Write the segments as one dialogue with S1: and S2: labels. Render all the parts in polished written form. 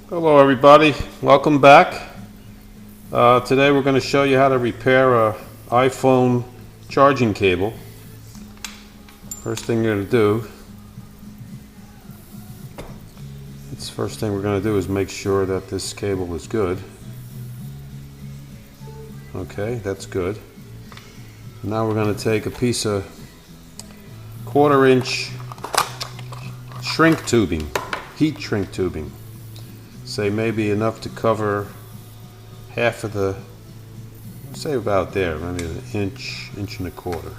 S1: Hello everybody, welcome back. Today we're going to show you how to repair a iPhone charging cable. First thing we're going to do is make sure that this cable is good. Okay, that's good. Now we're going to take a piece of 1/4-inch shrink tubing, heat shrink tubing. Say maybe enough to cover half of the, say about there, maybe an inch, inch and a quarter.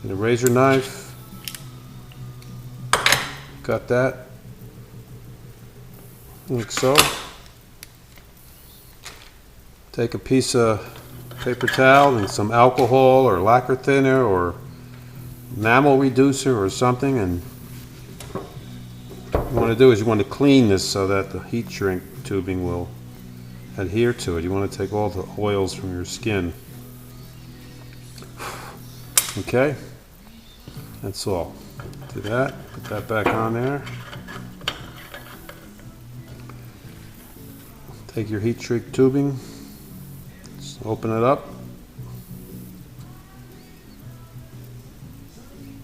S1: And a razor knife, got that, like so. Take a piece of paper towel and some alcohol or lacquer thinner or enamel reducer or something, and what you want to do is you want to clean this so that the heat shrink tubing will adhere to it. You want to take all the oils from your skin. Okay, that's all. Do that, put that back on there. Take your heat shrink tubing, just open it up,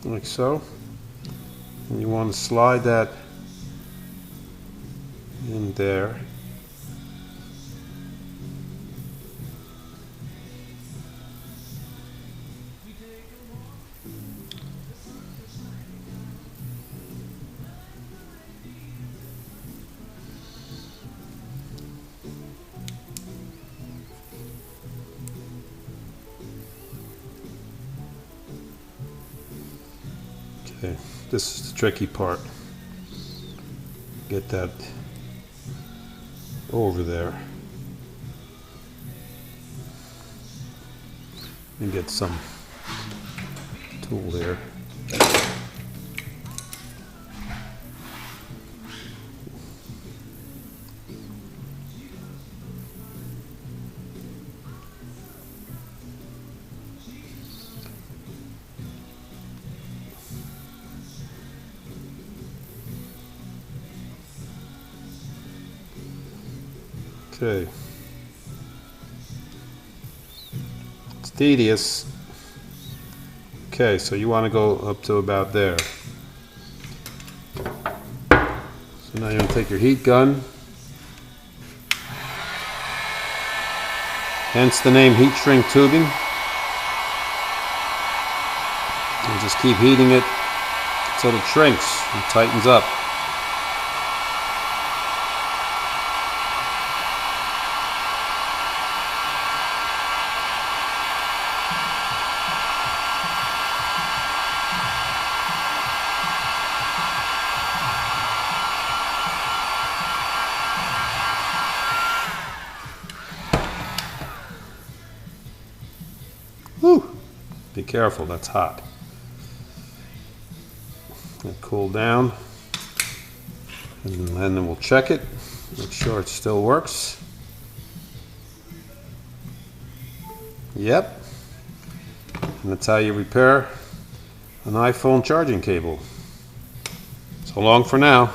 S1: like so. And you want to slide that in there. Okay, this is the tricky part. Get that over there and get some tool there. Okay, it's tedious. Okay, so you want to go up to about there. So now you're going to take your heat gun, hence the name heat shrink tubing, and just keep heating it until it shrinks and tightens up. Whew. Be careful, that's hot. Let it cool down, and then we'll check it, make sure it still works. Yep, and that's how you repair an iPhone charging cable. So long for now.